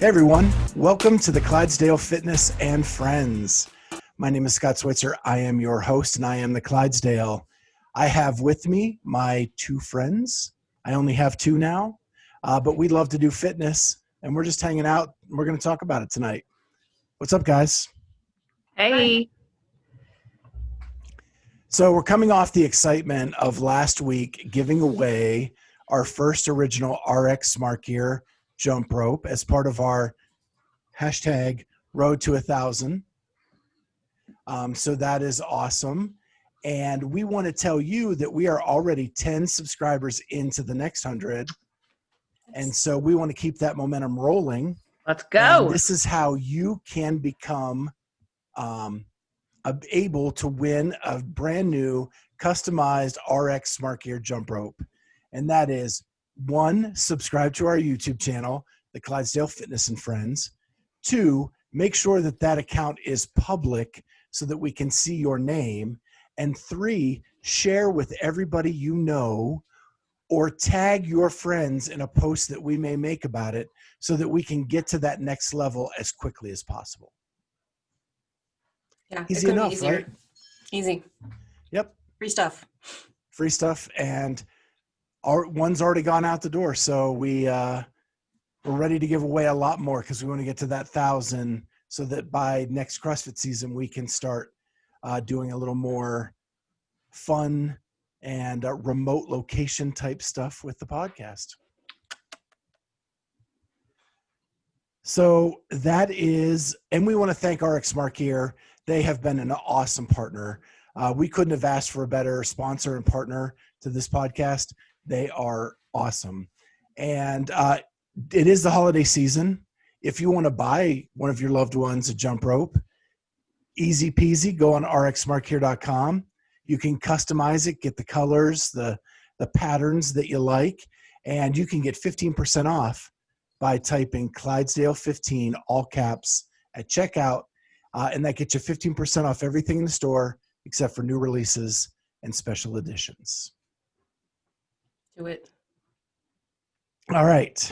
Hey everyone, welcome to the Clydesdale Fitness and Friends. My name is Scott Switzer. I am your host and I am the Clydesdale. I have with me my two friends. I only have two now, but we love to do fitness and we're just hanging out. We're going to talk about it tonight. What's up, guys? Hey. So we're coming off the excitement of last week giving away our first original RX Smart Gear jump rope as part of our hashtag Road to 1,000. So that is awesome. And we want to tell you that we are already 10 subscribers into the next 100. And so we want to keep that momentum rolling. Let's go. And this is how you can become able to win a brand new customized RX Smart Gear jump rope. And that is, 1, subscribe to our YouTube channel, the Clydesdale Fitness and Friends. 2, make sure that that account is public so that we can see your name. And 3, share with everybody you know or tag your friends in a post that we may make about it so that we can get to that next level as quickly as possible. Yeah, easy enough, right? Easy. Yep. Free stuff. Free stuff, and our one's already gone out the door, so we're ready to give away a lot more because we want to get to that 1,000 so that by next CrossFit season we can start doing a little more fun and remote location type stuff with the podcast. So that is, and we want to thank RX Smart Gear. They have been an awesome partner. We couldn't have asked for a better sponsor and partner to this podcast. They are awesome. And it is the holiday season. If you want to buy one of your loved ones a jump rope, easy peasy, go on rxsmartgear.com. You can customize it, get the colors, the patterns that you like, and you can get 15% off by typing Clydesdale 15, all caps, at checkout. And that gets you 15% off everything in the store except for new releases and special editions. Do it. All right.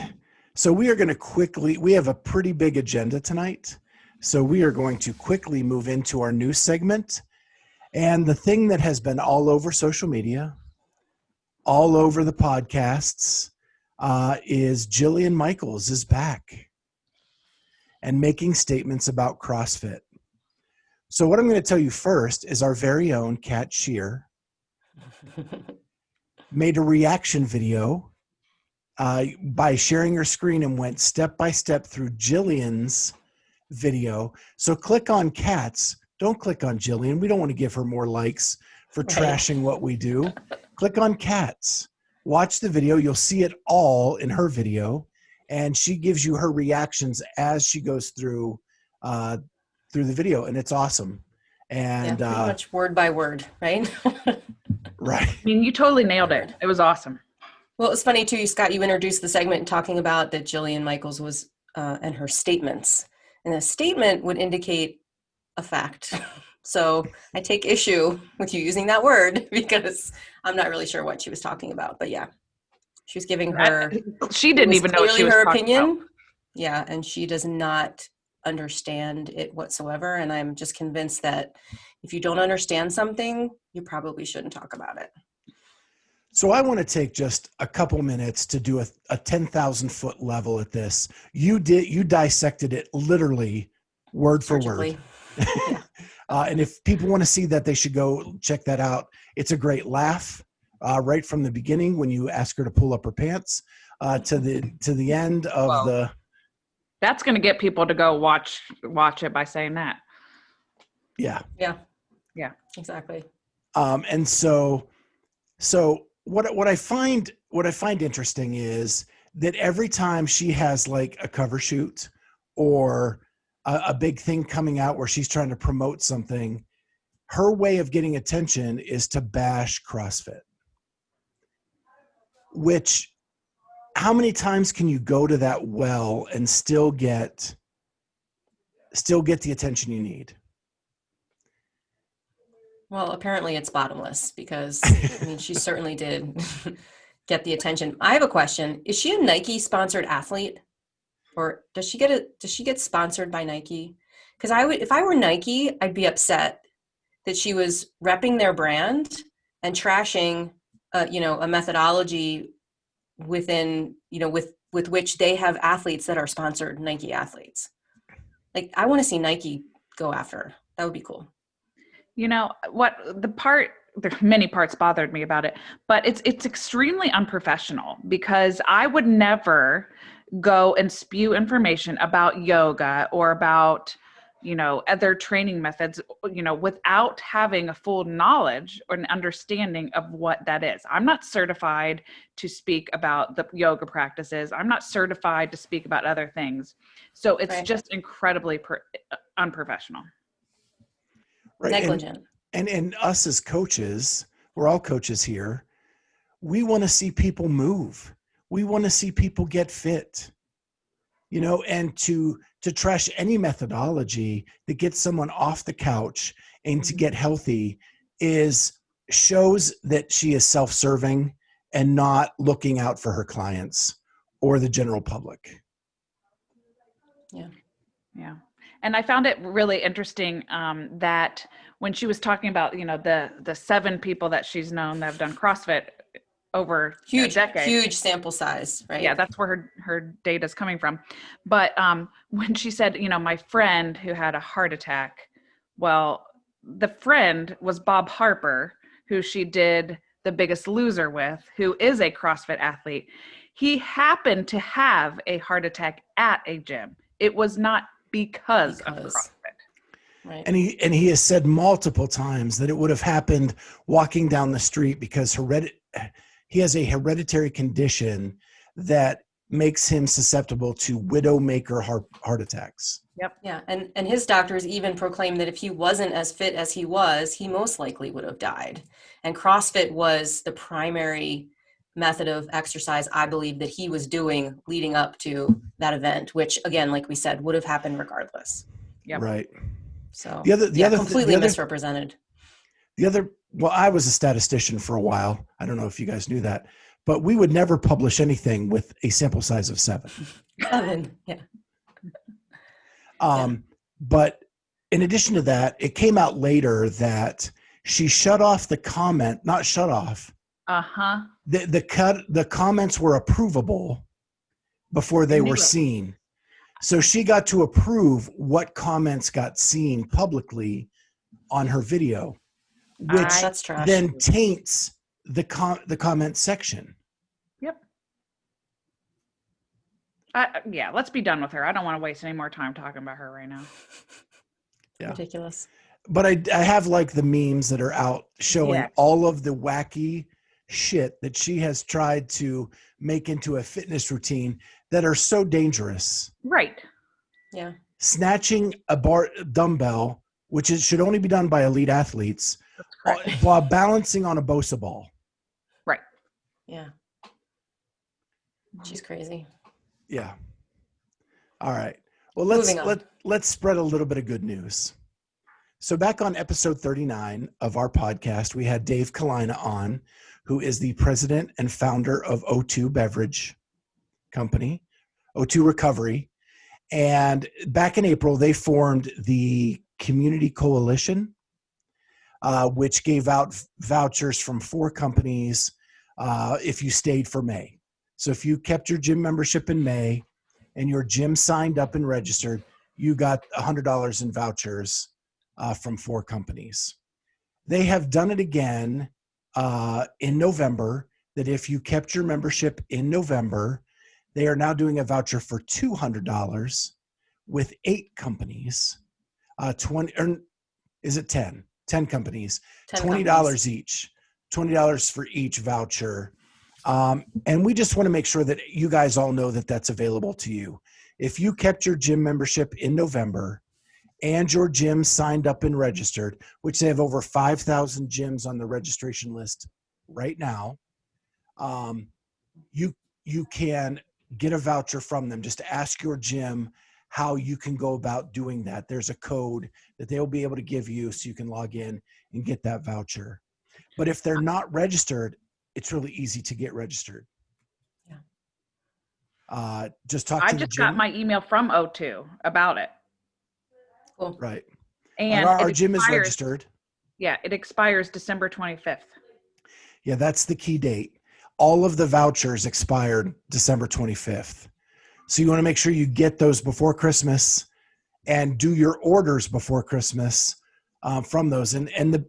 So we are going to we have a pretty big agenda tonight. So we are going to quickly move into our news segment. And the thing that has been all over social media, all over the podcasts, is Jillian Michaels is back and making statements about CrossFit. So what I'm going to tell you first is our very own Kat Shear made a reaction video by sharing her screen and went step by step through Jillian's video. So click on Kat's. Don't click on Jillian. We don't want to give her more likes for trashing what we do. Click on Kat's. Watch the video. You'll see it all in her video. And she gives you her reactions as she goes through the video. And it's awesome. And yeah, pretty much word by word, right? Right. I mean, you totally nailed it. It was awesome. Well, it was funny too, Scott, you introduced the segment talking about that Jillian Michaels was, and her statements. And a statement would indicate a fact. So I take issue with you using that word because I'm not really sure what she was talking about. But yeah, she was giving her. She didn't even know what she was her talking opinion. about. Yeah, and she does not understand it whatsoever. And I'm just convinced that if you don't understand something, you probably shouldn't talk about it. So I want to take just a couple minutes to do a 10,000 foot level at this. You dissected it literally word for word. Yeah. And if people want to see that, they should go check that out. It's a great laugh right from the beginning when you ask her to pull up her pants to the end of the. That's going to get people to go watch it by saying that. Yeah. Yeah. Yeah. Exactly. And so what I find interesting is that every time she has like a cover shoot or a big thing coming out where she's trying to promote something, her way of getting attention is to bash CrossFit. Which, how many times can you go to that well and still get the attention you need? Well, apparently it's bottomless because, I mean, she certainly did get the attention. I have a question. Is she a Nike sponsored athlete? Or does she get sponsored by Nike? Because if I were Nike, I'd be upset that she was repping their brand and trashing, a methodology within, with which they have athletes that are sponsored Nike athletes. Like, I want to see Nike go after her. That would be cool. There's many parts bothered me about it, but it's extremely unprofessional, because I would never go and spew information about yoga or about, other training methods, without having a full knowledge or an understanding of what that is. I'm not certified to speak about the yoga practices. I'm not certified to speak about other things. So it's Right. just incredibly unprofessional. Right. Negligent. And us as coaches, we're all coaches here. We want to see people move. We want to see people get fit, and to trash any methodology that gets someone off the couch and to get healthy shows that she is self-serving and not looking out for her clients or the general public. Yeah. And I found it really interesting that when she was talking about, the 7 people that she's known that have done CrossFit over a decade. Huge sample size, right? Yeah, that's where her data is coming from. But when she said, my friend who had a heart attack, well, the friend was Bob Harper, who she did The Biggest Loser with, who is a CrossFit athlete. He happened to have a heart attack at a gym. It was not because of CrossFit. Right. And he has said multiple times that it would have happened walking down the street because he has a hereditary condition that makes him susceptible to widowmaker heart attacks. Yep. Yeah. And his doctors even proclaimed that if he wasn't as fit as he was, he most likely would have died. And CrossFit was the primary method of exercise, I believe, that he was doing leading up to that event, which, again, like we said, would have happened regardless. Yep. Right. So completely misrepresented. Well, I was a statistician for a while. I don't know if you guys knew that, but we would never publish anything with a sample size of 7. 7, yeah. But in addition to that, it came out later that she shut off the comment, not shut off. Uh-huh. The comments were approvable before they were seen. So she got to approve what comments got seen publicly on her video, which then taints the comment section. Yep. Yeah, let's be done with her. I don't want to waste any more time talking about her right now. Yeah. Ridiculous. But I have like the memes that are out showing all of the wacky shit that she has tried to make into a fitness routine that are so dangerous. Right. Yeah. Snatching a dumbbell, which should only be done by elite athletes, while balancing on a Bosa ball. Right. Yeah. She's crazy. Yeah. All right. Well, let's spread a little bit of good news. So back on episode 39 of our podcast, we had Dave Kalina on, who is the president and founder of O2 Beverage Company, O2 Recovery. And back in April, they formed the CommunityCoalition, which gave out vouchers from 4 companies if you stayed for May. So if you kept your gym membership in May and your gym signed up and registered, you got $100 in vouchers from 4 companies. They have done it again in November, that if you kept your membership in November, they are now doing a voucher for $200 with 8 companies, 20, or is it 10? 10 companies, $20 each, $20 for each voucher. And we just want to make sure that you guys all know that that's available to you. If you kept your gym membership in November and your gym signed up and registered, which they have over 5,000 gyms on the registration list right now, you can get a voucher from them. Just ask your gym how you can go about doing that. There's a code that they'll be able to give you so you can log in and get that voucher. But if they're not registered, it's really easy to get registered. Just talk I to the just got gym. my email from O2 about it. Cool. Right. And Our it gym is expires, registered. yeah, it expires December 25th. Yeah, that's the key date. All of the vouchers expired December 25th. So you want to make sure you get those before Christmas and do your orders before Christmas from those. And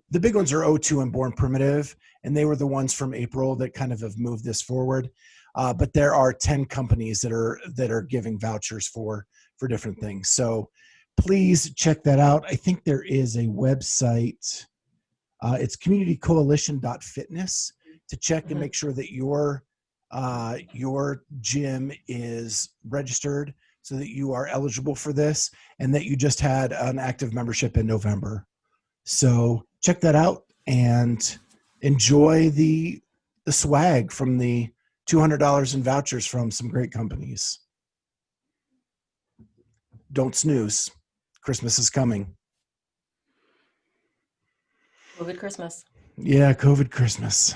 the big ones are O2 and Born Primitive, and they were the ones from April that kind of have moved this forward. But there are 10 companies that are giving vouchers for different things. So please check that out. I think there is a website. It's communitycoalition.fitness to check and make sure that your gym is registered so that you are eligible for this and that you just had an active membership in November. So check that out and enjoy the swag from the $200 in vouchers from some great companies. Don't snooze. Christmas is coming. COVID Christmas. Yeah, COVID Christmas.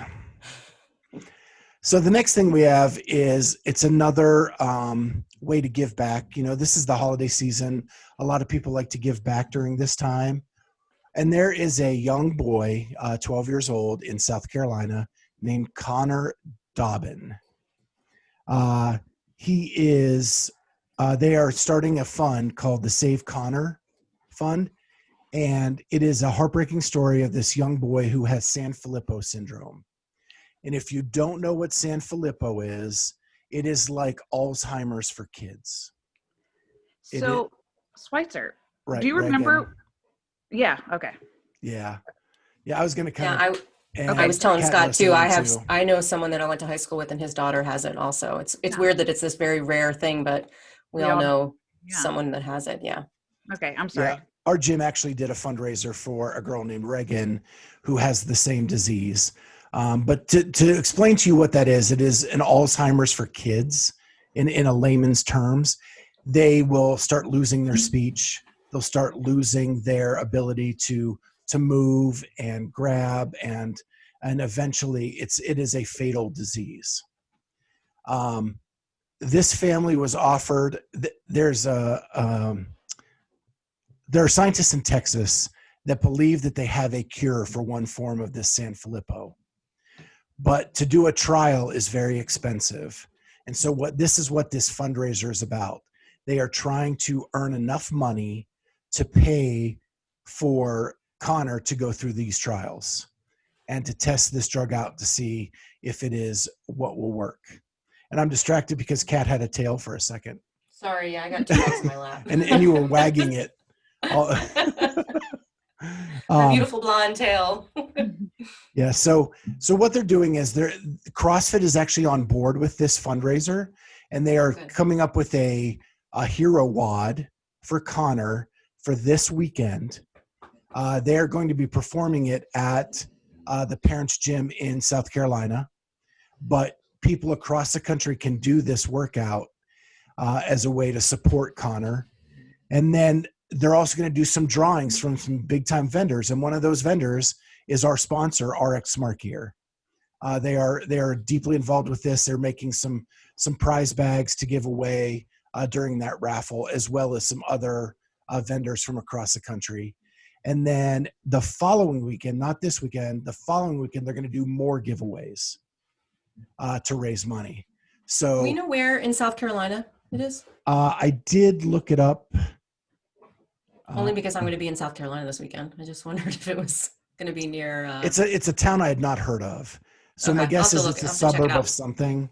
So the next thing we have is it's another way to give back. You know, this is the holiday season. A lot of people like to give back during this time. And there is a young boy, 12 years old in South Carolina named Connor Dobbyn. They are starting a fund called the Save Connor Fund. And it is a heartbreaking story of this young boy who has Sanfilippo syndrome. And if you don't know what Sanfilippo is, it is like Alzheimer's for kids. So, Schweitzer, Right, do you remember? Yeah. Okay. Yeah. I was going to kind Yeah, of. I was telling Kat Scott knows too. someone I know someone that I went to high school with, and his daughter has it also. It's weird that it's this very rare thing, but we all know someone that has it. Yeah. Okay. I'm sorry. Yeah. Our gym actually did a fundraiser for a girl named Reagan who has the same disease. But to explain to you what that is, it is an Alzheimer's for kids in a layman's terms. They will start losing their speech. They'll start losing their ability to move and grab, and eventually it is a fatal disease. This family was offered, there are scientists in Texas that believe that they have a cure for one form of this Sanfilippo. But to do a trial is very expensive. And so this is what this fundraiser is about. They are trying to earn enough money to pay for Connor to go through these trials and to test this drug out to see if it is what will work. And I'm distracted because Kat had a tail for a second. Sorry, yeah, I got 2 dogs in my lap. and you were wagging it. My beautiful blonde tail. Yeah. So what they're doing is CrossFit is actually on board with this fundraiser, and they are coming up with a hero WOD for Connor for this weekend. They're going to be performing it at the Parents Gym in South Carolina, but people across the country can do this workout as a way to support Connor. And then they're also going to do some drawings from some big time vendors. And one of those vendors is our sponsor, RX Smart Gear. They are deeply involved with this. They're making some prize bags to give away during that raffle, as well as some other vendors from across the country. And then the following weekend, not this weekend, the following weekend, they're going to do more giveaways to raise money. So do we know where in South Carolina it is? I did look it up. Only because I'm going to be in South Carolina this weekend. I just wondered if it was going to be near. It's a town I had not heard of. So my guess is it's a suburb of something.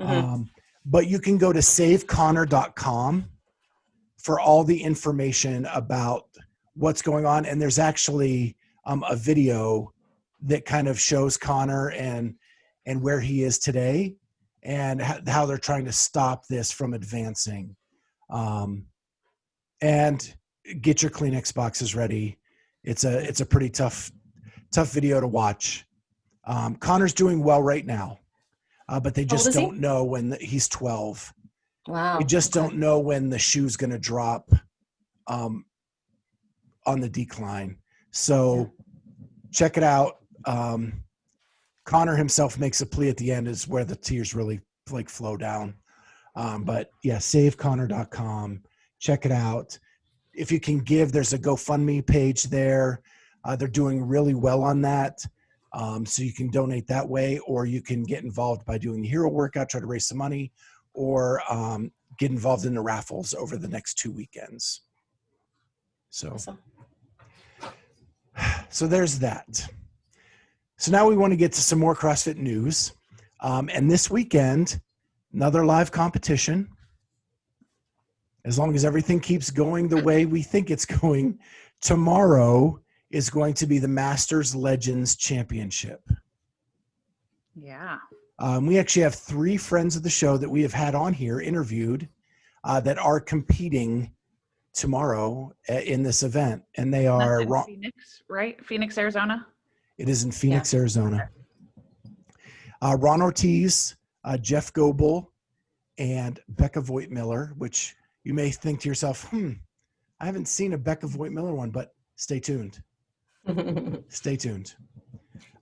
Mm-hmm. But you can go to saveconnor.com for all the information about what's going on. And there's actually a video that kind of shows Connor and where he is today and how they're trying to stop this from advancing. And get your Kleenex boxes ready. It's a pretty tough video to watch. Connor's doing well right now, but they just don't know when he's 12. Wow. We just don't know when the shoe's going to drop on the decline. So check it out. Connor himself makes a plea at the end is where the tears really flow down. But yeah, saveconnor.com. Check it out. If you can give, there's a GoFundMe page there. They're doing really well on that. So you can donate that way, or you can get involved by doing the hero workout, try to raise some money, or get involved in the raffles over the next 2 weekends. So, Awesome. So there's that. So now we want to get to some more CrossFit news. And this weekend, another live competition. As long as everything keeps going the way we think it's going, tomorrow is going to be the Masters Legends Championship. Yeah. We actually have 3 friends of the show that we have had on here interviewed that are competing tomorrow in this event. And they are That's in Phoenix, right? Phoenix, Arizona? It is in Phoenix, Arizona. Ron Ortiz, Jeff Goebel, and Becca Voigt-Miller, which you may think to yourself, I haven't seen a Becca Voigt-Miller one, but stay tuned. Stay tuned.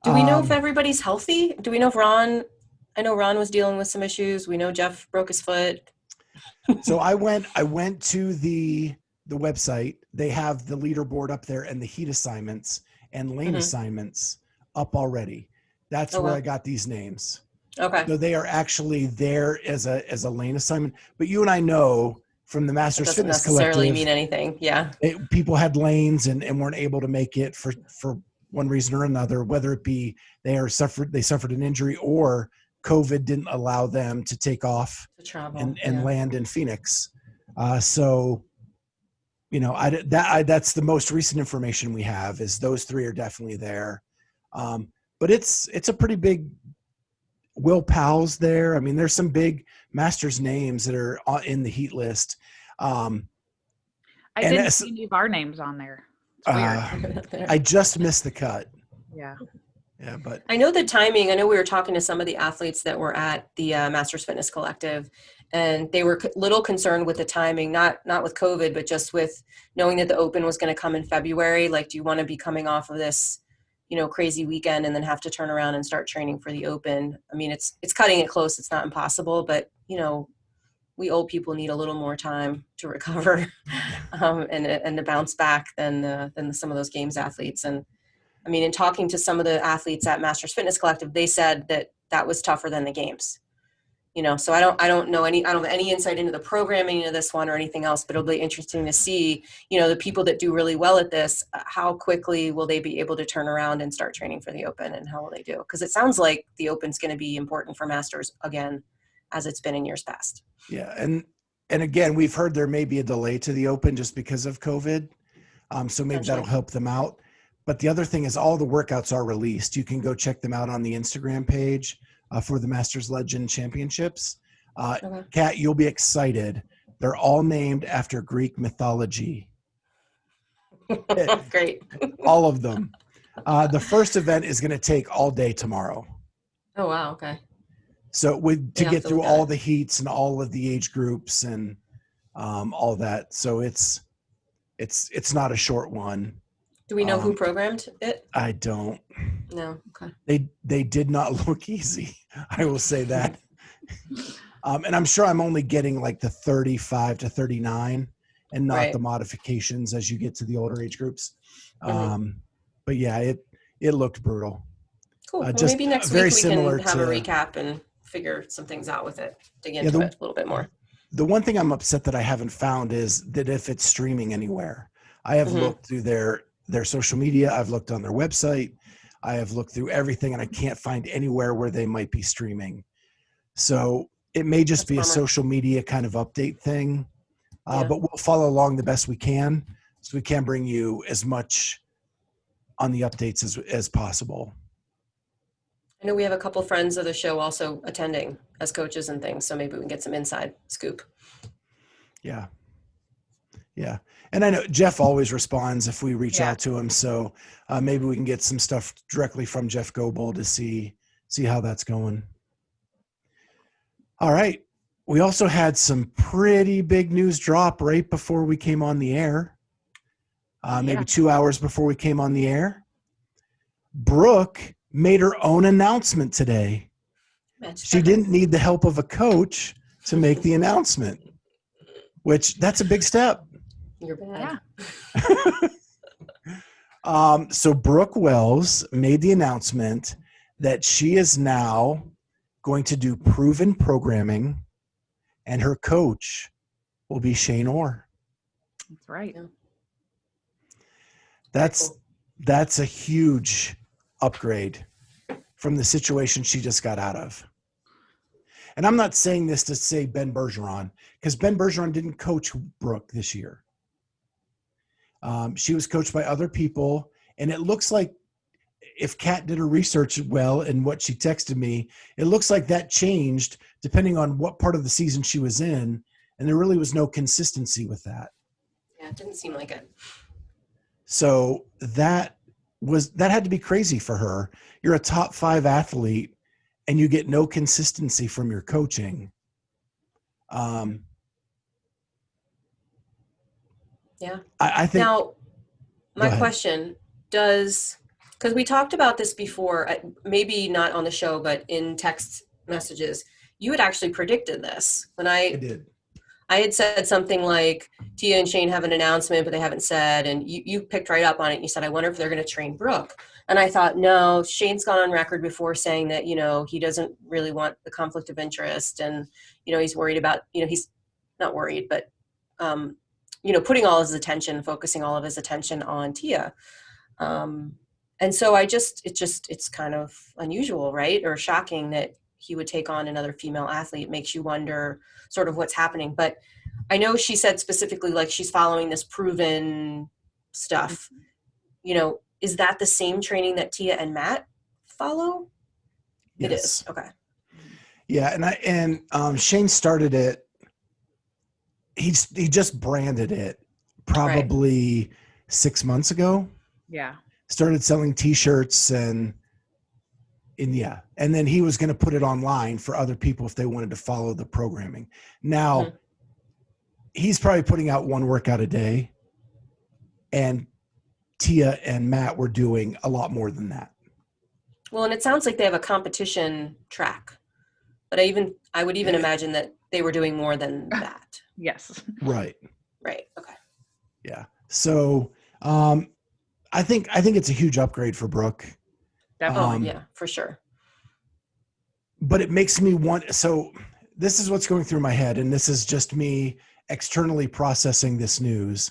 Do we know if everybody's healthy? Do we know if I know Ron was dealing with some issues. We know Jeff broke his foot. So I went to the website. They have the leaderboard up there and the heat assignments and lane assignments up already. That's where I got these names. Okay. So they are actually there as a lane assignment. But you and I know from the Masters Fitness Collective, necessarily mean anything. Yeah. People had lanes and weren't able to make it for one reason or another, whether it be they suffered an injury or COVID didn't allow them to take off and land in Phoenix. So, you know, that's the most recent information we have is those 3 are definitely there. But it's a pretty big. Will Powell's there. I mean, there's some big Masters names that are in the heat list. I didn't see any of our names on there. It's weird. I just missed the cut. Yeah. Yeah, but I know the timing. I know we were talking to some of the athletes that were at the Masters Fitness Collective, and they were a little concerned with the timing, not with COVID, but just with knowing that the Open was going to come in February. Like, do you want to be coming off of this, you know, crazy weekend and then have to turn around and start training for the Open? I mean, it's cutting it close. It's not impossible, but you know, we old people need a little more time to recover and to bounce back than some of those games athletes. And I mean, in talking to some of the athletes at Masters Fitness Collective, they said that was tougher than the games. You know, so I don't have any insight into the programming of this one or anything else, but it'll be interesting to see, you know, the people that do really well at this, how quickly will they be able to turn around and start training for the Open, and how will they do? Because it sounds like the Open's going to be important for Masters again, as it's been in years past. Yeah. And again, we've heard there may be a delay to the Open just because of COVID. So maybe that'll help them out. But the other thing is all the workouts are released. You can go check them out on the Instagram page for the Masters Legend Championships. Kat, you'll be excited. They're all named after Greek mythology. Great. All of them. The first event is going to take all day tomorrow. Oh, wow. Okay. So to get through all the heats and all of the age groups and all that. So it's not a short one. Do we know who programmed it? I don't. No. Okay. They did not look easy. I will say that. And I'm sure I'm only getting like the 35 to 39 and not the modifications as you get to the older age groups. But yeah, it looked brutal. Cool. Well, maybe next week we can have a recap and figure some things out with it, dig into it a little bit more. The one thing I'm upset that I haven't found is that if it's streaming anywhere. I have looked through their social media. I've looked on their website. I have looked through everything, and I can't find anywhere where they might be streaming. So it may just be a social media kind of update thing, but we'll follow along the best we can so we can bring you as much on the updates as possible. I know we have a couple friends of the show also attending as coaches and things, so maybe we can get some inside scoop. Yeah. Yeah. And I know Jeff always responds if we reach out to him. So maybe we can get some stuff directly from Jeff Goebel to see how that's going. All right. We also had some pretty big news drop right before we came on the air. Maybe 2 hours before we came on the air. Brooke made her own announcement today. She didn't need the help of a coach. to make the announcement, which that's a big step. You're bad. Yeah. So Brooke Wells made the announcement that she is now going to do proven programming, and her coach will be Shane Orr. That's right. Yeah. That's a huge upgrade from the situation she just got out of. And I'm not saying this to say Ben Bergeron, because Ben Bergeron didn't coach Brooke this year. She was coached by other people, and it looks like, if Kat did her research well and what she texted me, it looks like that changed depending on what part of the season she was in, and there really was no consistency with that. Yeah, it didn't seem like it. So that had to be crazy for her. You're a top 5 athlete and you get no consistency from your coaching. Yeah. I think now, my question because we talked about this before, maybe not on the show, but in text messages, you had actually predicted this when I did. I had said something like, Tia and Shane have an announcement, but they haven't said, and you picked right up on it. And you said, I wonder if they're going to train Brooke. And I thought, no, Shane's gone on record before saying that, he doesn't really want the conflict of interest. And, he's worried about, he's not worried, but, putting all his attention, focusing all of his attention on Tia. And so it's kind of unusual, right? Or shocking that he would take on another female athlete. It makes you wonder sort of what's happening. But I know she said specifically, like, she's following this proven stuff. Is that the same training that Tia and Matt follow? Yes. It is. Okay. Yeah. And Shane started it. He just branded it probably 6 months ago. Yeah. Started selling t-shirts and then he was going to put it online for other people if they wanted to follow the programming. Now he's probably putting out one workout a day, and Tia and Matt were doing a lot more than that. Well, and it sounds like they have a competition track, but I would even imagine that they were doing more than that. Yes. Right. Right. Okay. Yeah. So, I think it's a huge upgrade for Brooke. Definitely. Yeah, for sure. But it makes me want, so this is what's going through my head, and this is just me externally processing this news,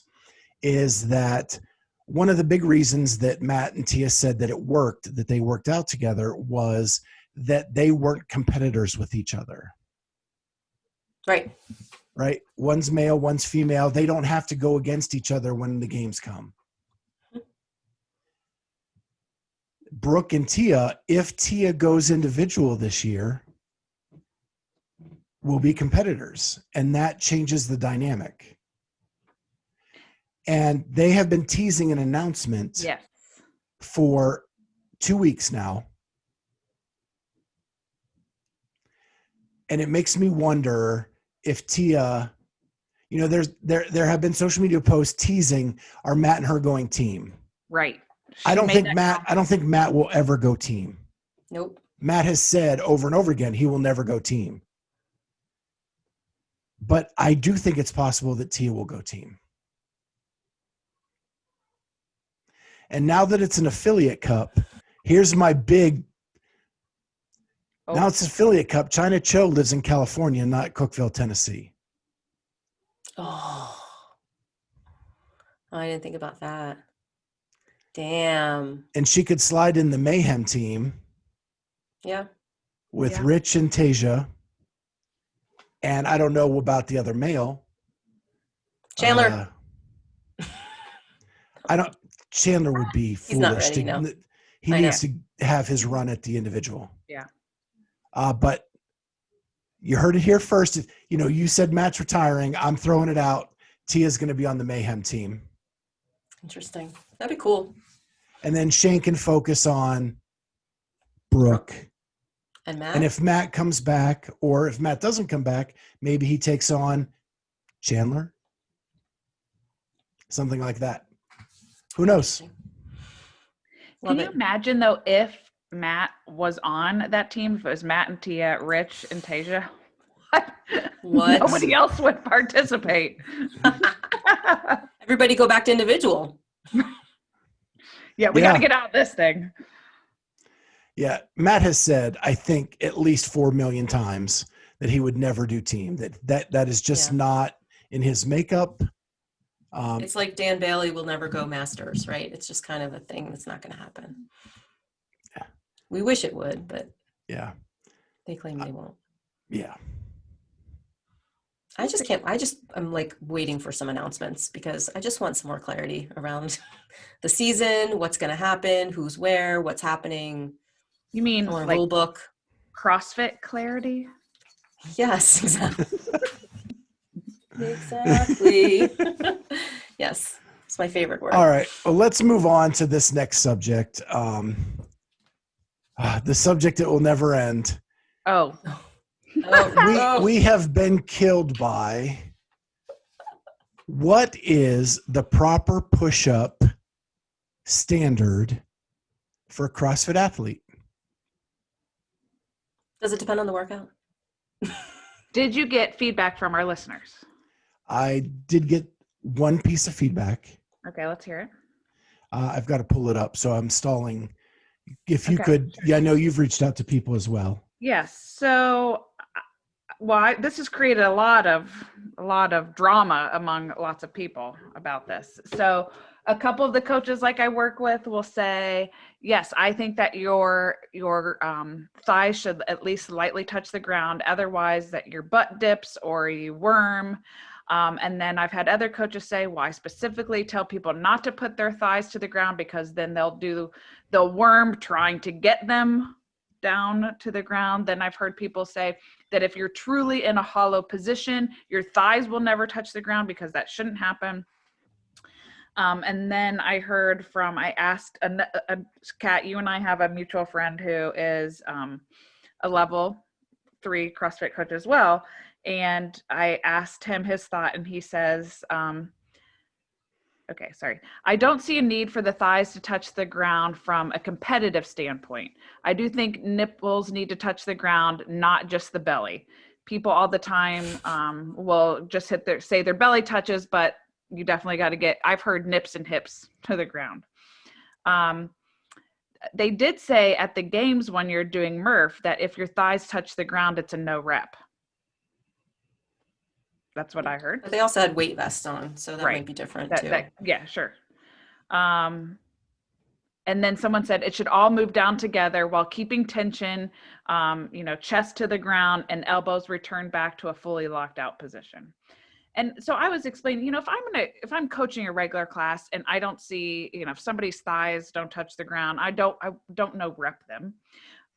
is that one of the big reasons that Matt and Tia said that they worked out together, was that they weren't competitors with each other. Right. Right? One's male, one's female. They don't have to go against each other when the games come. Brooke and Tia, if Tia goes individual this year, will be competitors, and that changes the dynamic. And they have been teasing an announcement for 2 weeks now. And it makes me wonder if Tia, there have been social media posts teasing, are Matt and her going team? Right. I don't think Matt will ever go team. Nope. Matt has said over and over again he will never go team. But I do think it's possible that Tia will go team. And now that it's an affiliate cup, here's my big. Now it's an affiliate cup. China Cho lives in California, not Cookeville, Tennessee. Oh, I didn't think about that. Damn. And she could slide in the Mayhem team. Yeah. With Rich and Tasia. And I don't know about the other male. Chandler. Chandler would be foolish. He's not ready, no. He needs to have his run at the individual. Yeah. But you heard it here first. You said Matt's retiring. I'm throwing it out. Tia's going to be on the Mayhem team. Interesting. That'd be cool. And then Shane can focus on Brooke. And Matt. And if Matt comes back, or if Matt doesn't come back, maybe he takes on Chandler. Something like that. Who knows? Can you imagine, though, if Matt was on that team, if it was Matt and Tia, Rich and Tasia? What? Nobody else would participate. Everybody go back to individual. Yeah, we got to get out of this thing. Yeah, Matt has said, I think at least 4 million times that he would never do team. That is just not in his makeup. It's like Dan Bailey will never go masters, right? It's just kind of a thing that's not going to happen. Yeah. We wish it would, but yeah, they claim they won't. Yeah. I'm like waiting for some announcements because I just want some more clarity around the season, what's going to happen, who's where, what's happening. You mean I want a like rule book? CrossFit clarity? Yes, exactly. Exactly. Yes, it's my favorite word. All right. Well, let's move on to this next subject. The subject that will never end. Oh. We have been killed by. What is the proper push-up standard for a CrossFit athlete? Does it depend on the workout? Did you get feedback from our listeners? I did get one piece of feedback. Okay, let's hear it. I've got to pull it up, so I'm stalling. If you could, I know you've reached out to people as well. Yes. So, this has created a lot of drama among lots of people about this. So, a couple of the coaches like I work with will say, yes, I think that your thighs should at least lightly touch the ground. Otherwise, that your butt dips or you worm. And then I've had other coaches say, well, I specifically tell people not to put their thighs to the ground because then they'll worm trying to get them down to the ground. Then I've heard people say that if you're truly in a hollow position, your thighs will never touch the ground because that shouldn't happen. And then I asked Kat, you and I have a mutual friend who is a level 3 CrossFit coach as well. And I asked him his thought, and he says, I don't see a need for the thighs to touch the ground from a competitive standpoint. I do think nipples need to touch the ground, not just the belly. People all the time will just say their belly touches, but you definitely got to I've heard nips and hips to the ground. They did say at the games when you're doing Murph that if your thighs touch the ground, it's a no rep. That's what I heard. But they also had weight vests on, so that might be different too. Yeah, sure. And then someone said it should all move down together while keeping tension, chest to the ground and elbows returned back to a fully locked out position. And so I was explaining, if I'm coaching a regular class and I don't see, if somebody's thighs don't touch the ground, I don't no rep them.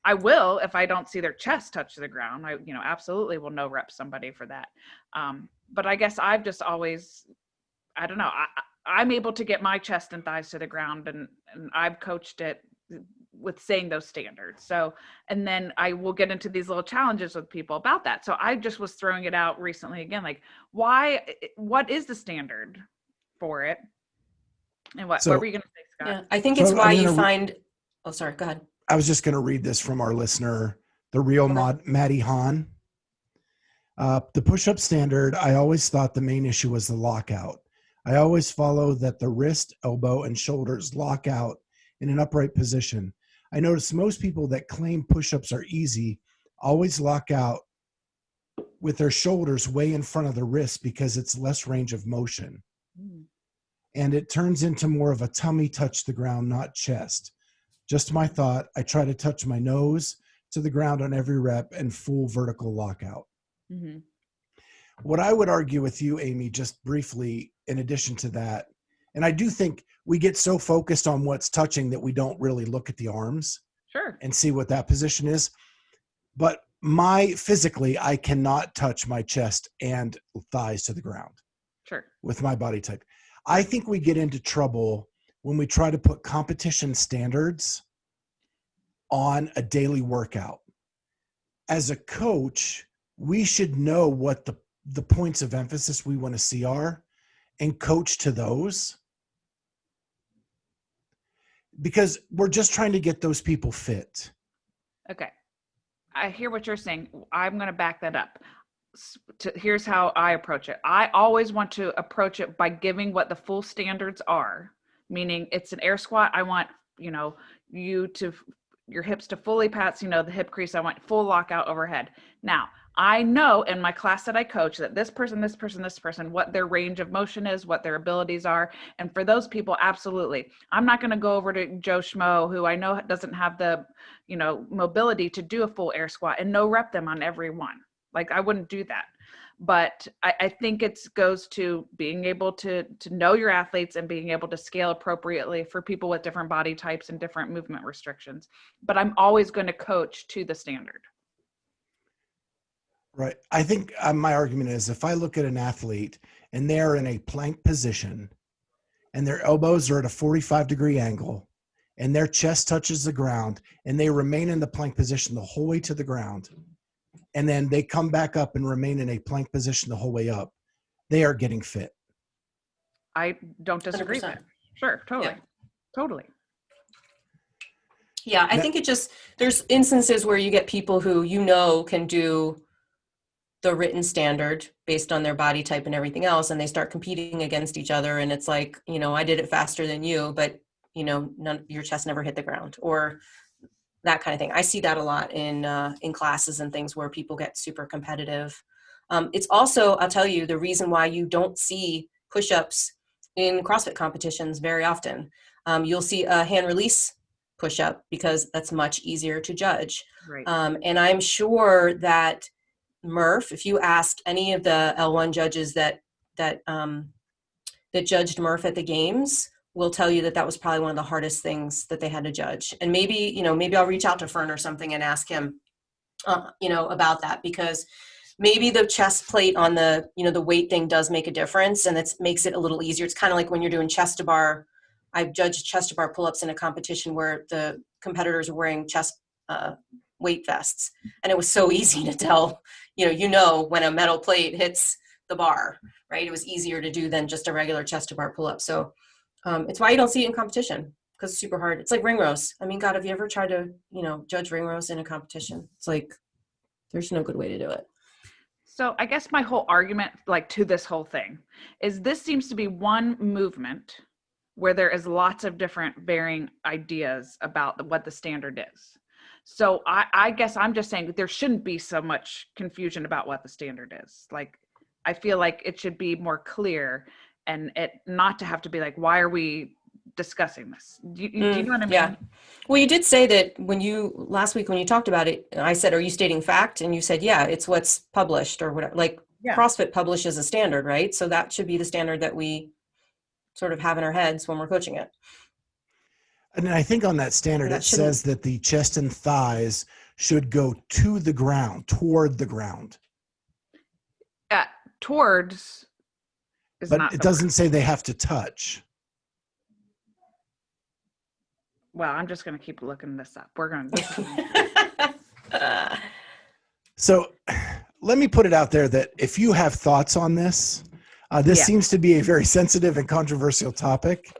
I will if I don't see their chest touch the ground. I, absolutely will no rep somebody for that. But I guess I've just always, I don't know, I'm able to get my chest and thighs to the ground, and I've coached it with saying those standards. So, and then I will get into these little challenges with people about that. So I just was throwing it out recently again, like what is the standard for it? And what were you going to say, Scott? Yeah, I think it's why you find, oh, sorry, go ahead. I was just going to read this from our listener, the real Maddie Hahn. The push-up standard, I always thought the main issue was the lockout. I always follow that the wrist, elbow, and shoulders lock out in an upright position. I notice most people that claim push-ups are easy always lock out with their shoulders way in front of the wrist because it's less range of motion. And it turns into more of a tummy touch the ground, not chest. Just my thought. I try to touch my nose to the ground on every rep and full vertical lockout. Mm-hmm. What I would argue with you, Amy, just briefly, in addition to that, and I do think we get so focused on what's touching that we don't really look at the arms and see what that position is. But physically, I cannot touch my chest and thighs to the ground with my body type. I think we get into trouble when we try to put competition standards on a daily workout. As a coach, we should know what the points of emphasis we want to see are and coach to those, because we're just trying to get those people fit. Okay. I hear what you're saying. I'm going to back that up. here's how I approach it. I always want to approach it by giving what the full standards are, meaning it's an air squat. I want, your hips to fully pass, the hip crease. I want full lockout overhead. Now, I know in my class that I coach that this person, what their range of motion is, what their abilities are. And for those people, absolutely. I'm not going to go over to Joe Schmo, who I know doesn't have the, mobility to do a full air squat and no rep them on every one. Like I wouldn't do that. But I think it goes to being able to know your athletes and being able to scale appropriately for people with different body types and different movement restrictions. But I'm always going to coach to the standard. Right. I think my argument is if I look at an athlete and they're in a plank position and their elbows are at a 45-degree angle and their chest touches the ground and they remain in the plank position the whole way to the ground, and then they come back up and remain in a plank position the whole way up, they are getting fit. I don't disagree 100%. with it. Sure, totally. Yeah. Totally. Yeah, I think there's instances where you get people who can do the written standard based on their body type and everything else, and they start competing against each other, and it's like, I did it faster than you, but your chest never hit the ground, or that kind of thing. I see that a lot in classes and things where people get super competitive. It's also, I'll tell you, the reason why you don't see push-ups in CrossFit competitions very often. You'll see a hand release push-up because that's much easier to judge. Right. And I'm sure that Murph, if you ask any of the L1 judges that judged Murph at the games, will tell you that was probably one of the hardest things that they had to judge. And maybe I'll reach out to Fern or something and ask him, about that, because maybe the chest plate on the, the weight thing does make a difference, and it makes it a little easier. It's kind of like when you're doing chest to bar. I've judged chest to bar pull-ups in a competition where the competitors were wearing chest weight vests, and it was so easy to tell, when a metal plate hits the bar, right? It was easier to do than just a regular chest to bar pull-up. So it's why you don't see it in competition, because it's super hard. It's like ring rows. I mean, God, have you ever tried to, judge ring rows in a competition? It's like, there's no good way to do it. So I guess my whole argument, to this whole thing, is this seems to be one movement where there is lots of different varying ideas about what the standard is. So I guess I'm just saying that there shouldn't be so much confusion about what the standard is. I feel like it should be more clear, and it not to have to be like, why are we discussing this? Do you know what I mean? Yeah. Well, you did say that last week when you talked about it, I said, are you stating fact? And you said, yeah, it's what's published or whatever. Yeah. CrossFit publishes a standard, right? So that should be the standard that we sort of have in our heads when we're coaching it. And I think on that standard, it says that the chest and thighs should go to the ground, toward the ground. Towards is but not it doesn't say they have to touch. Well, I'm just going to keep looking this up. We're going to. So let me put it out there that if you have thoughts on this, this seems to be a very sensitive and controversial topic.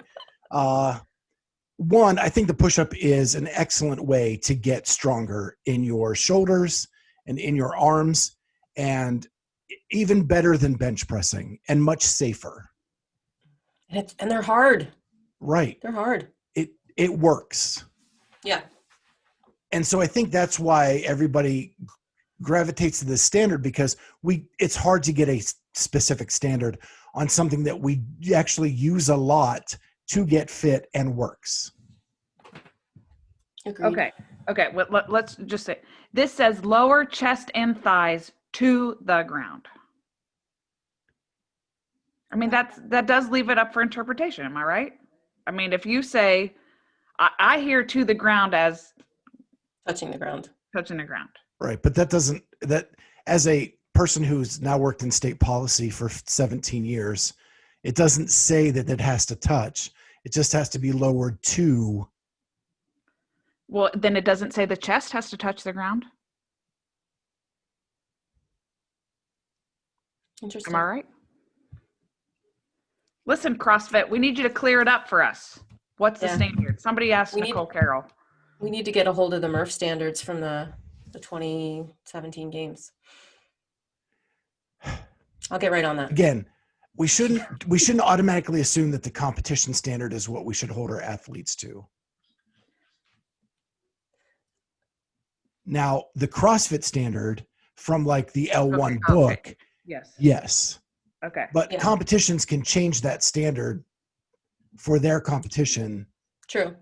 One, I think the push-up is an excellent way to get stronger in your shoulders and in your arms, and even better than bench pressing and much safer. And they're hard. Right. They're hard. It works. Yeah. And so I think that's why everybody gravitates to this standard, because it's hard to get a specific standard on something that we actually use a lot to get fit and works. Agreed. Okay. Well, let's just say this says lower chest and thighs to the ground. I mean, that does leave it up for interpretation. Am I right? I mean, if you say, I hear to the ground as touching the ground. Right. But that as a person who's now worked in state policy for 17 years, it doesn't say that it has to touch. It just has to be lowered to. Well, then it doesn't say the chest has to touch the ground. Interesting. Am I right? Listen, CrossFit, we need you to clear it up for us. What's the standard? Somebody asked Nicole Carroll. We need to get a hold of the Murph standards from the 2017 games. I'll get right on that. Again, we shouldn't automatically assume that the competition standard is what we should hold our athletes to. Now, the CrossFit standard from like the L1 book, Okay. Yes. yes. Okay. But Yeah. competitions can change that standard for their competition, True.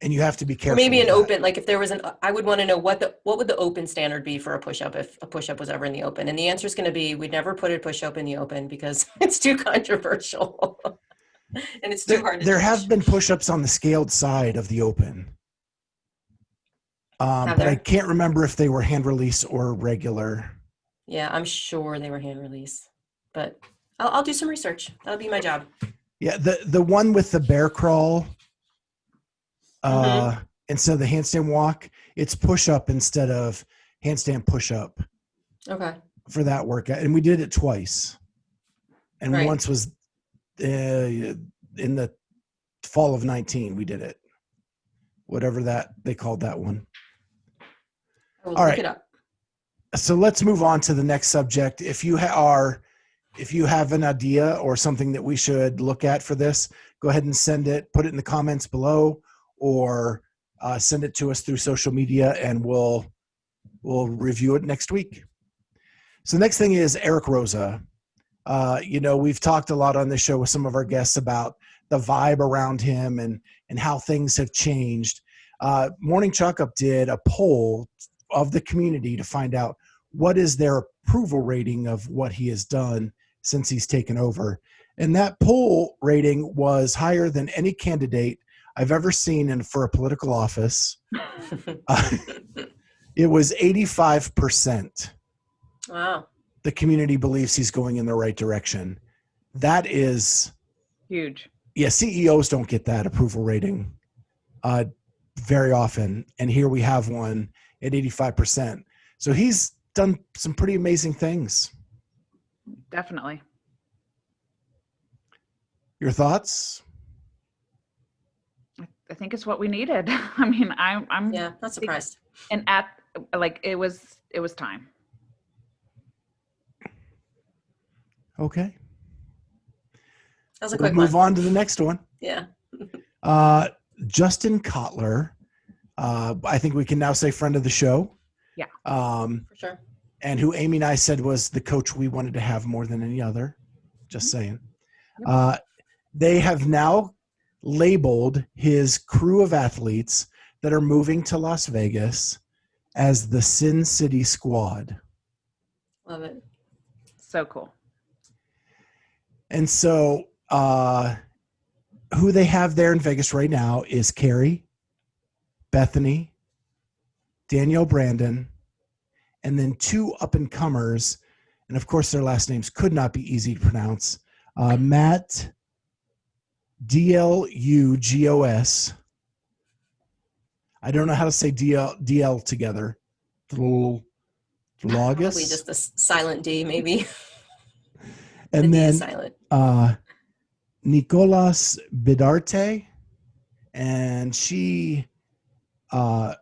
and you have to be careful. Or maybe with an that. open, like if there was I would want to know what would the open standard be for a push-up if a push-up was ever in the open? And the answer is going to be, we'd never put a push-up in the open because it's too controversial. And it's too hard to There teach. have been push-ups on the scaled side of the open. But I can't remember if they were hand release or regular. Yeah, I'm sure they were hand release, but I'll do some research. That'll be my job. Yeah, the one with the bear crawl, instead of the handstand walk, it's push-up instead of handstand push-up. Okay. For that workout, and we did it twice. And Right. once was in the fall of 19. We did it, whatever that they called that one. I will All look right. it up. So let's move on to the next subject. If you have an idea or something that we should look at for this, go ahead and send it, put it in the comments below, or send it to us through social media, and we'll review it next week. So next thing is Eric Roza. We've talked a lot on this show with some of our guests about the vibe around him and how things have changed. Morning Chalk Up did a poll of the community to find out what is their approval rating of what he has done since he's taken over. And that poll rating was higher than any candidate I've ever seen for a political office. It was 85%. Wow. The community believes he's going in the right direction. That is huge. Yeah, CEOs don't get that approval rating very often. And here we have one at 85%. So he's done some pretty amazing things. Definitely. Your thoughts? I think it's what we needed. I mean, I'm not surprised. And it was time. Okay. That was a We'll quick move one. on to the next one. Yeah. Justin Kotler. I think we can now say friend of the show. Yeah. For sure. And who Amy and I said was the coach we wanted to have more than any other. Just saying. Yep. They have now labeled his crew of athletes that are moving to Las Vegas as the Sin City Squad. Love it. So cool. And so who they have there in Vegas right now is Carrie, Bethany, Danielle Brandon, and then two up-and-comers, and of course their last names could not be easy to pronounce, Matt DLUGOS. I don't know how to say DL together. Probably Logos. just a silent D, maybe. And the D then is silent. Nicolas Bidarte, and she's an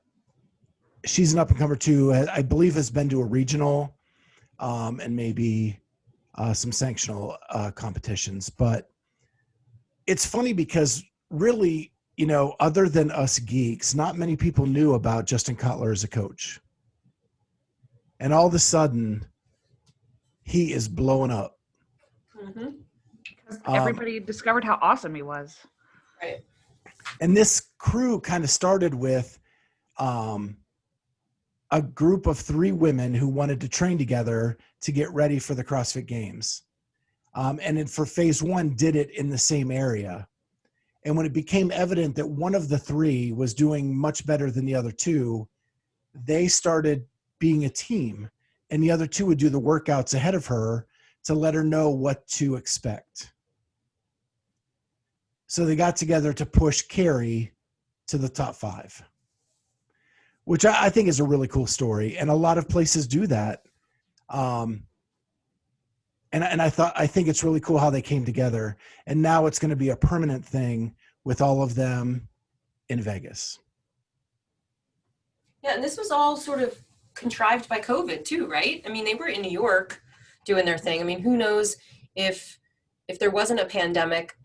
up-and-comer too. I believe has been to a regional and maybe some sanctional competitions. But it's funny because really, other than us geeks, not many people knew about Justin Kotler as a coach. And all of a sudden, he is blowing up. Mm-hmm. Everybody discovered how awesome he was. Right. And this crew kind of started with a group of 3 women who wanted to train together to get ready for the CrossFit Games. And then for phase 1, did it in the same area. And when it became evident that one of the 3 was doing much better than the other 2, they started being a team. And the other 2 would do the workouts ahead of her to let her know what to expect. So they got together to push Carrie to the top 5, which I think is a really cool story. And a lot of places do that. And I think it's really cool how they came together. And now it's going to be a permanent thing with all of them in Vegas. Yeah, and this was all sort of contrived by COVID too, right? I mean, they were in New York doing their thing. I mean, who knows if there wasn't a pandemic,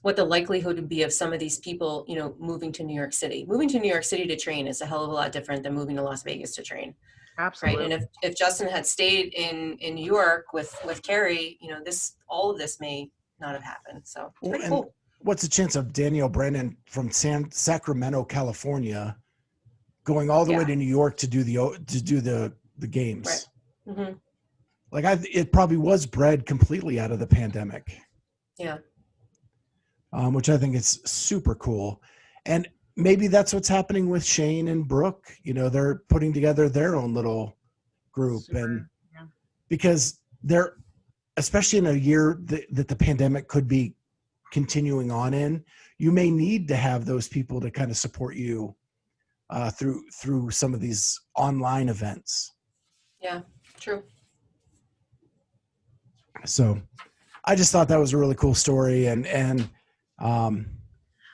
what the likelihood would be of some of these people, moving to New York City. Moving to New York City to train is a hell of a lot different than moving to Las Vegas to train. Absolutely. Right. And if Justin had stayed in New York with Carrie, all of this may not have happened. So it's pretty cool. What's the chance of Danielle Brennan from Sacramento, California, going all the way to New York to do the games? Right. Mm-hmm. Like it probably was bred completely out of the pandemic. Yeah. Which I think is super cool. And maybe that's what's happening with Shane and Brooke. They're putting together their own little group. Because they're, especially in a year that the pandemic could be continuing on in, you may need to have those people to kind of support you through some of these online events. Yeah, true. So I just thought that was a really cool story. And I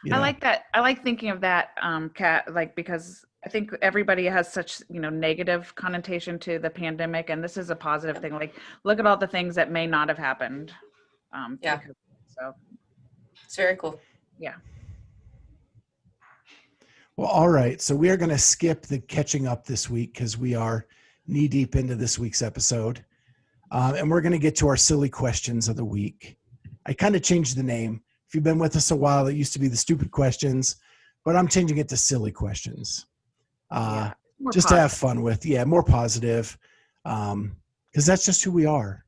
like that. I like thinking of that, Kat, because I think everybody has such, negative connotation to the pandemic, and this is a positive thing. Like, look at all the things that may not have happened. So it's very cool. Yeah. Well, all right. So we are going to skip the catching up this week because we are knee deep into this week's episode. And we're going to get to our silly questions of the week. I kind of changed the name. If you've been with us a while, it used to be the stupid questions, but I'm changing it to silly questions. Just positive. To have fun with. Yeah, more positive. Because that's just who we are.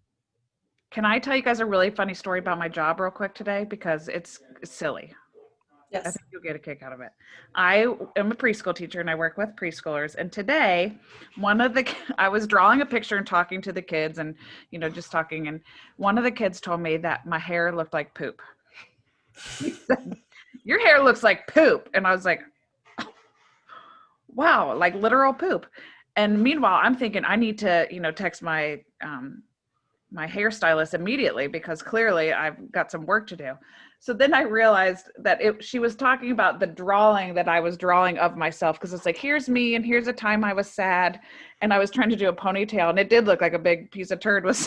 Can I tell you guys a really funny story about my job real quick today? Because it's silly. Yes. I think you'll get a kick out of it. I am a preschool teacher and I work with preschoolers. And today, I was drawing a picture and talking to the kids and, just talking. And one of the kids told me that my hair looked like poop. He said, "Your hair looks like poop." And I was like, oh, wow, like literal poop. And meanwhile, I'm thinking I need to, text my hairstylist immediately because clearly I've got some work to do. So then I realized that she was talking about the drawing that I was drawing of myself, because it's like, here's me and here's a time I was sad and I was trying to do a ponytail and it did look like a big piece of turd was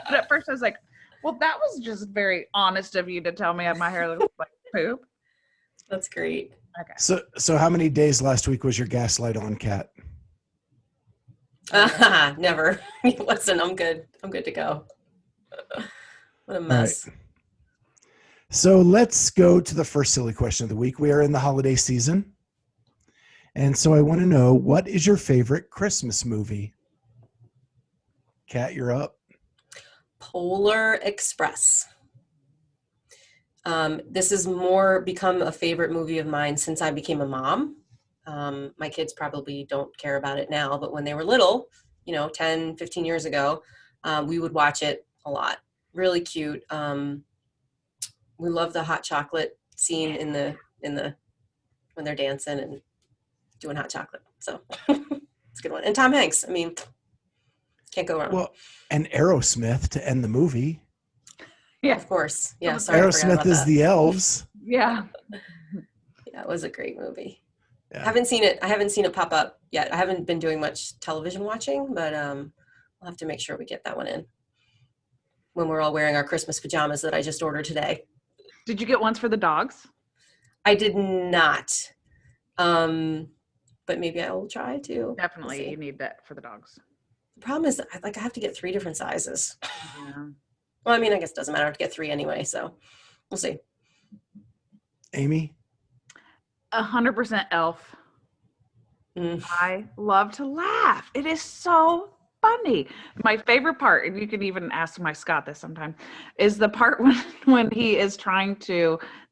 But at first I was like, well, that was just very honest of you to tell me my hair looks like poop. That's great. Okay. So how many days last week was your gaslight on, Kat? Never. Listen, I'm good. I'm good to go. What a mess. Right. So let's go to the first silly question of the week. We are in the holiday season. And so I want to know, what is your favorite Christmas movie? Kat, you're up. Polar Express. This has more become a favorite movie of mine since I became a mom. My kids probably don't care about it now, but when they were little, 10, 15 years ago, we would watch it a lot. Really cute. We love the hot chocolate scene in the when they're dancing and doing hot chocolate. So it's a good one. And Tom Hanks, I mean, can't go wrong. Well, and Aerosmith to end the movie. Yeah, of course. Yeah, sorry. Aerosmith is the Elves. Yeah. Yeah, it was a great movie. Yeah. I haven't seen it pop up yet. I haven't been doing much television watching, but I'll have to make sure we get that one in when we're all wearing our Christmas pajamas that I just ordered today. Did you get ones for the dogs? I did not. But maybe I will try to. Definitely, we'll you need that for the dogs. The problem is, I have to get 3 different sizes. Yeah. Well, I mean, I guess it doesn't matter. I have to get 3 anyway, so we'll see. Amy? 100% Elf. I love to laugh. It is so funny. My favorite part, and you can even ask my Scott this sometime, is the part when he is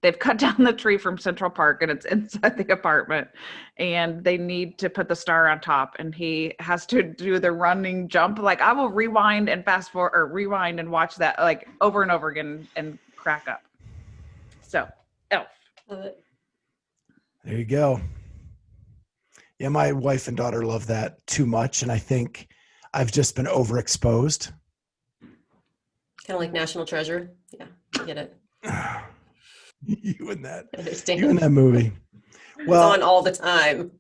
they've cut down the tree from Central Park and it's inside the apartment and they need to put the star on top and he has to do the running jump. Like, I will rewind and fast forward or rewind and watch that like over and over again and crack up. So, Elf. Love it. There you go. Yeah, my wife and daughter love that too much, and I think I've just been overexposed. Kind of like National Treasure. Yeah, I get it. You and that. I understand. You and that movie. Well, it's on all the time.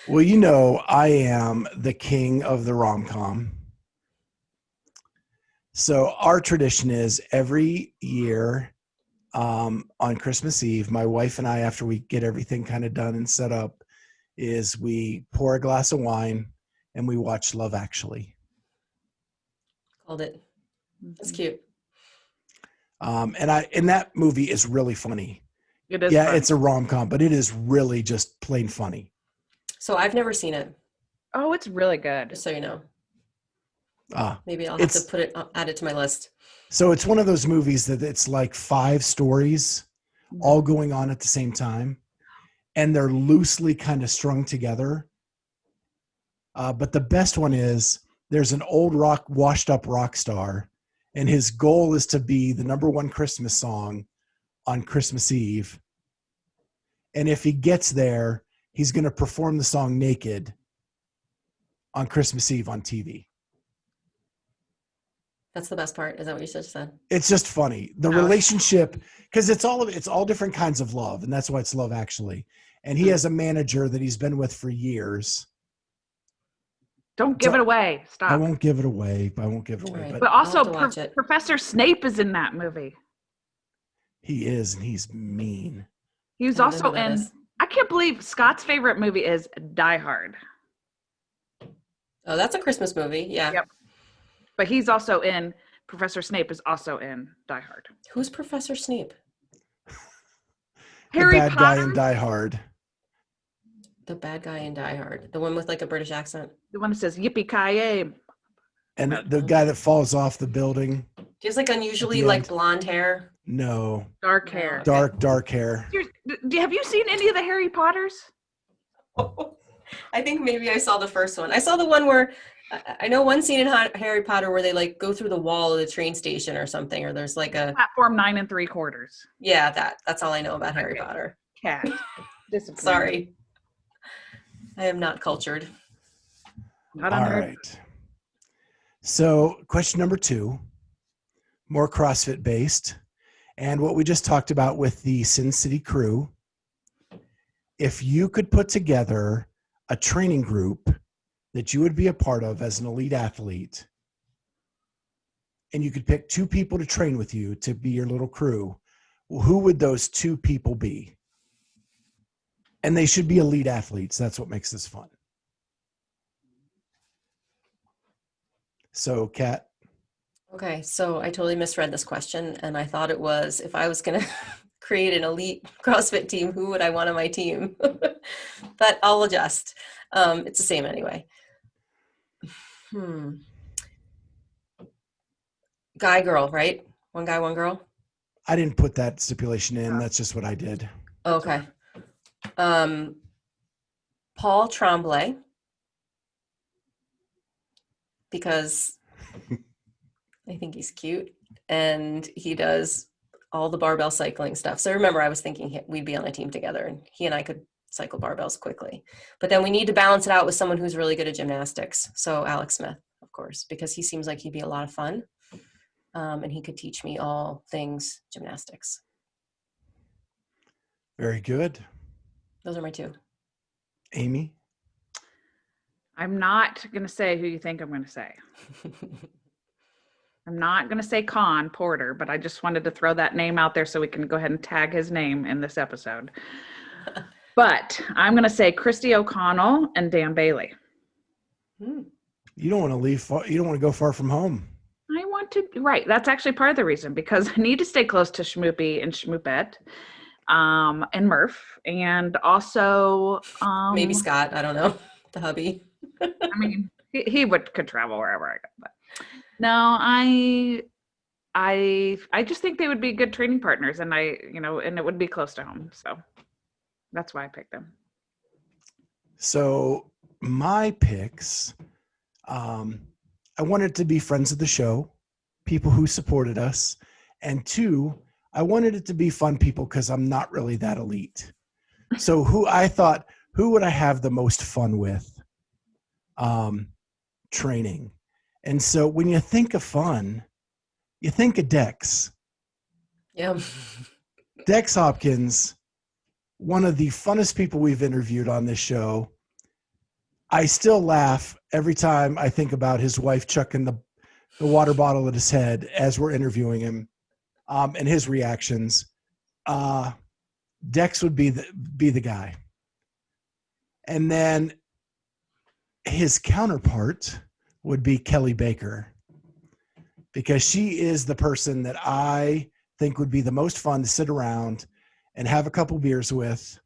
Well, you know, I am the king of the rom-com. So our tradition is every year on Christmas Eve, my wife and I, after we get everything kind of done and set up, is we pour a glass of wine and we watch Love Actually. Called it. That's cute. And that movie is really funny. It is. Yeah, fun. it's a rom-com, but it is really just plain funny. So I've never seen it, Oh, it's really good. just so you know. Ah, Maybe I'll have to add it to my list. so it's one of those movies that it's like 5 stories all going on at the same time, and they're loosely kind of strung together. But the best one is there's an old washed up rock star, and his goal is to be the #1 Christmas song on Christmas Eve. And if he gets there, he's going to perform the song naked on Christmas Eve on TV. That's the best part. Is that what you just said? It's just funny. The relationship, because it's all different kinds of love, and that's why it's Love Actually. And he has a manager that he's been with for years. Don't give it away. Stop. I won't give it away. Right. But I'll also, have to watch it. Professor Snape is in that movie. He is, and he's mean. He was I don't know also who that in. is. I can't believe Scott's favorite movie is Die Hard. Oh, that's a Christmas movie. Yeah. Yep. But he's also in. Professor Snape is also in Die Hard. Who's Professor Snape? The Harry bad Potter. guy in Die Hard. The bad guy in Die Hard. The one with like a British accent. The one that says "Yippee ki And the guy that falls off the building. He has like unusually At the like end. blonde hair. No. dark hair. Dark hair. Have you seen any of the Harry Potters? I think maybe I saw the first one. I saw the one where I know one scene in Harry Potter where they like go through the wall of the train station or something, or there's like a Platform 9 3/4. yeah, that's all I know about Harry Okay. Potter. Cat. Discipline. Sorry. I am not cultured. Not All on her. right. So question number 2, more CrossFit based. And what we just talked about with the Sin City crew, if you could put together a training group that you would be a part of as an elite athlete, and you could pick 2 people to train with you to be your little crew, who would those 2 people be? And they should be elite athletes. That's what makes this fun. So, Kat, Okay, so I totally misread this question, and I thought it was if I was going to create an elite CrossFit team, who would I want on my team? But I'll adjust. It's the same anyway. Guy, girl, right? One guy, one girl? I didn't put that stipulation in. That's just what I did. Okay. Paul Tremblay, because I think he's cute and he does all the barbell cycling stuff. So remember, I was thinking we'd be on a team together and he and I could cycle barbells quickly. But then we need to balance it out with someone who's really good at gymnastics. So Alex Smith, of course, because he seems like he'd be a lot of fun. And he could teach me all things gymnastics. Very good. Those are my 2. Amy? I'm not going to say who you think I'm going to say. I'm not going to say Con Porter, but I just wanted to throw that name out there so we can go ahead and tag his name in this episode. But I'm going to say Christy O'Connell and Dan Bailey. You don't want to leave far, you don't want to go far from home. I want to, right. That's actually part of the reason, because I need to stay close to Schmoopy and Schmoopette and Murph. And also Maybe Scott, I don't know, the hubby. I mean, he could travel wherever I go. But no, I just think they would be good training partners, and and it would be close to home. So that's why I picked them. So my picks, I wanted to be friends of the show, people who supported us. And 2, I wanted it to be fun people because I'm not really that elite. So who would I have the most fun with? Training. And so when you think of fun, you think of Dex. Yeah. Dex Hopkins, one of the funnest people we've interviewed on this show, I still laugh every time I think about his wife chucking the water bottle at his head as we're interviewing him, and his reactions. Dex would be the guy. And then his counterpart would be Kelly Baker, because she is the person that I think would be the most fun to sit around and have a couple beers with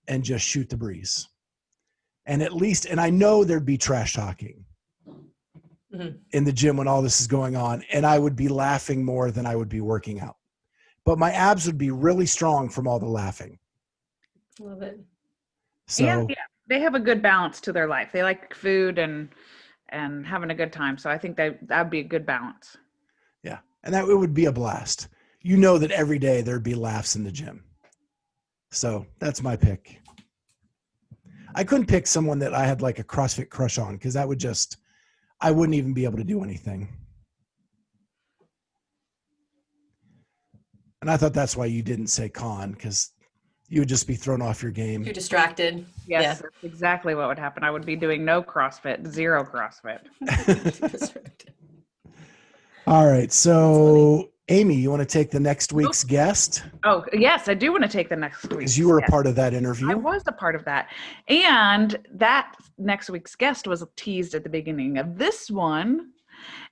and just shoot the breeze. And I know there'd be trash talking in the gym when all this is going on, and I would be laughing more than I would be working out. But my abs would be really strong from all the laughing. Love it. So yeah, they have a good balance to their life. They like food and having a good time. So I think that'd be a good balance. yeah, and that it would be a blast. You know that every day there'd be laughs in the gym. So that's my pick. I couldn't pick someone that I had like a CrossFit crush on, because that would just, I wouldn't even be able to do anything. And I thought that's why you didn't say Con, because you would just be thrown off your game. Too distracted. Yes, Yeah. that's exactly what would happen. I would be doing no CrossFit, zero CrossFit. All right. So Amy, you want to take the next week's guest? Oh, yes, I do want to take the next week. Because you were a part of that interview. I was a part of that. And that next week's guest was teased at the beginning of this one.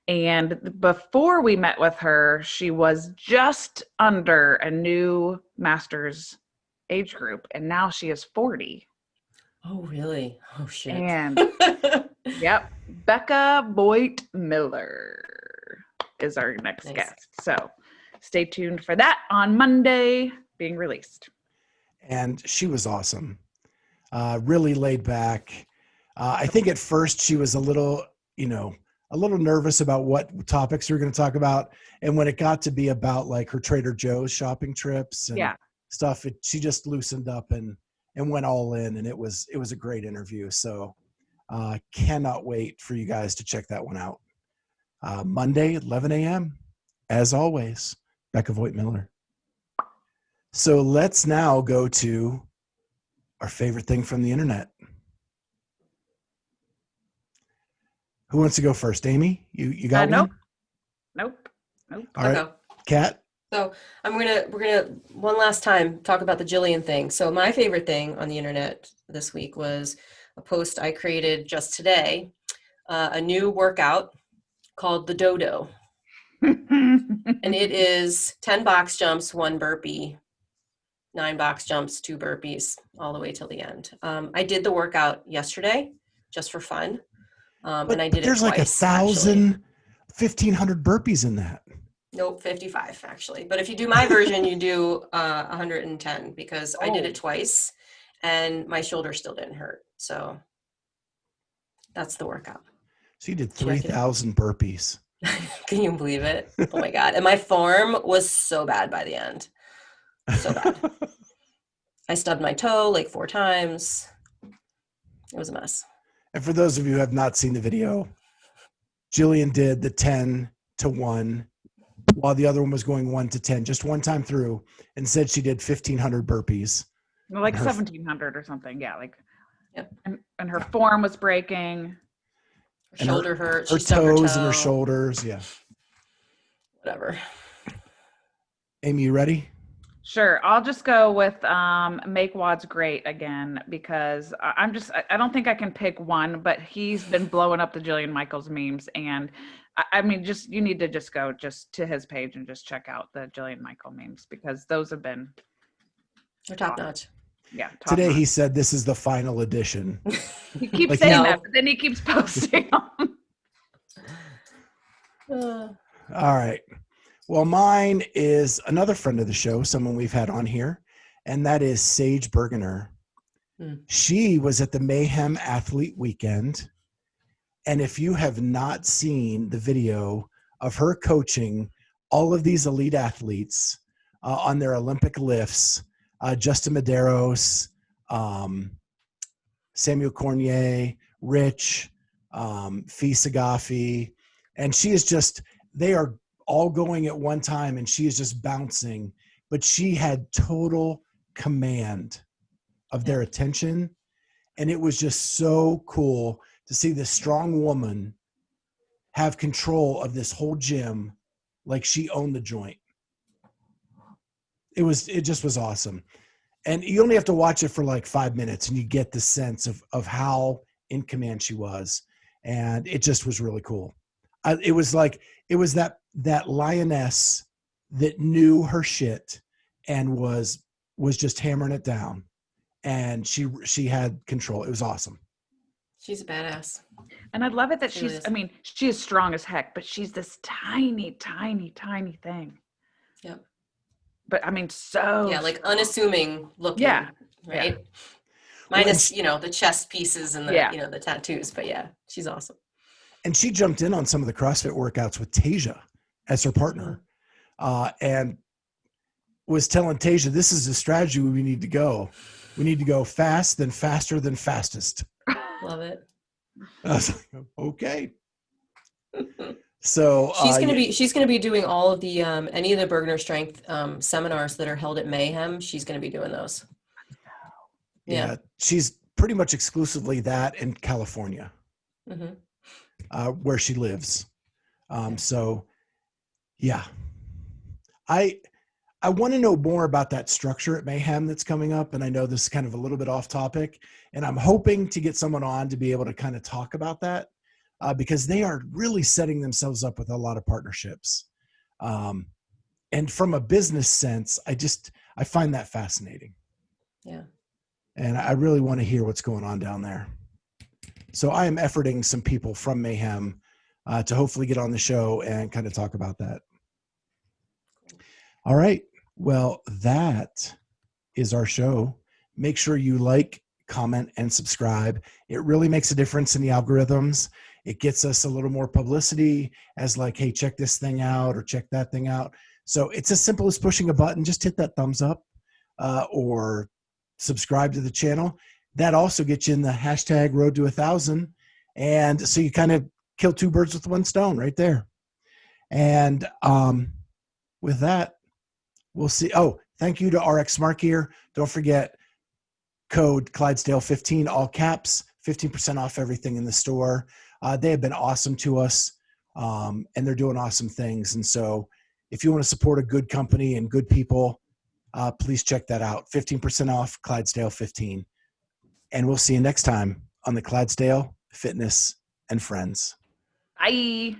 And before we met with her, she was just under a new master's age group. And now she is 40. Oh, really? Oh, shit. And yep, Becca Boyd Miller is our next guest. So stay tuned for that on Monday being released. And she was awesome. Really laid back. I think at first she was a little nervous about what topics we were going to talk about. And when it got to be about like her Trader Joe's shopping trips and stuff, she just loosened up and went all in, and it was a great interview. So cannot wait for you guys to check that one out. Monday, 11 a.m. As always, Becca Voigt Miller. So let's now go to our favorite thing from the internet. Who wants to go first? Amy, you got one? Nope. All right, Okay. Kat. So we're gonna one last time talk about the Jillian thing. So my favorite thing on the internet this week was a post I created just today, a new workout called the Dodo. And it is 10 box jumps, 1 burpee, 9 box jumps, 2 burpees, all the way till the end. I did the workout yesterday just for fun. And I did it twice. There's like 1,500 burpees in that. Nope, 55 actually. But if you do my version, you do 110, because I did it twice and my shoulder still didn't hurt. So that's the workout. So you did 3,000 burpees. Can you believe it? Oh my God. And my form was so bad by the end. So bad. I stubbed my toe like 4 times. It was a mess. And for those of you who have not seen the video, Jillian did the 10 to 1 while the other one was going 1 to 10, just one time through, and said she did 1,500 burpees. Like 1,700 or something. Yeah. Like, yep. And her form was breaking. Her shoulder hurt. Her toes and her shoulders. Yeah. Whatever. Amy, you ready? Sure. I'll just go with Make WODs Great again, because I don't think I can pick one, but he's been blowing up the Jillian Michaels memes. And I mean, you need to just go to his page and just check out the Jillian Michael memes, because those have been. They're top notch. Yeah. Today he said this is the final edition. He keeps saying that, but then he keeps posting them. All right. Well, mine is another friend of the show, someone we've had on here, and that is Sage Bergener. She was at the Mayhem Athlete Weekend. And if you have not seen the video of her coaching all of these elite athletes on their Olympic lifts, Justin Medeiros, Samuel Cornier, Rich, Fee Sagafi, and she is just, they are all going at one time, and she is just bouncing, but she had total command of their attention. And it was just so cool to see this strong woman have control of this whole gym like she owned the joint. It just was awesome. And you only have to watch it for like 5 minutes and you get the sense of how in command she was. And it just was really cool. It was that lioness that knew her shit and was just hammering it down. And she had control. It was awesome. She's a badass. And I love it that She really is. I mean, she is strong as heck, but she's this tiny, tiny, tiny thing. Yep. But I mean, so Yeah, like unassuming looking. Yeah. Right. Yeah. Minus, the chest pieces and the, the tattoos. But yeah, she's awesome. And she jumped in on some of the CrossFit workouts with Tasia as her partner, and was telling Tasia, this is the strategy we need to go. We need to go fast, then faster, than fastest. Love it. I was like, okay. So she's gonna be doing all of the any of the Bergener Strength seminars that are held at Mayhem. She's gonna be doing those. Yeah, she's pretty much exclusively that in California, where she lives. So, yeah, I want to know more about that structure at Mayhem that's coming up. And I know this is kind of a little bit off topic, and I'm hoping to get someone on to be able to kind of talk about that, because they are really setting themselves up with a lot of partnerships. And from a business sense, I find that fascinating. Yeah. And I really want to hear what's going on down there. So I am efforting some people from Mayhem to hopefully get on the show and kind of talk about that. All right. Well, that is our show. Make sure you like, comment, and subscribe. It really makes a difference in the algorithms. It gets us a little more publicity as like, hey, check this thing out or check that thing out. So it's as simple as pushing a button. Just hit that thumbs up or subscribe to the channel. That also gets you in the hashtag road to 1,000. And so you kind of kill two birds with one stone right there. And with that, we'll see. Oh, thank you to RX Smart Gear. Don't forget code Clydesdale15, all caps, 15% off everything in the store. They have been awesome to us, and they're doing awesome things. And so if you want to support a good company and good people, please check that out. 15% off Clydesdale15. And we'll see you next time on the Clydesdale Fitness and Friends. Bye.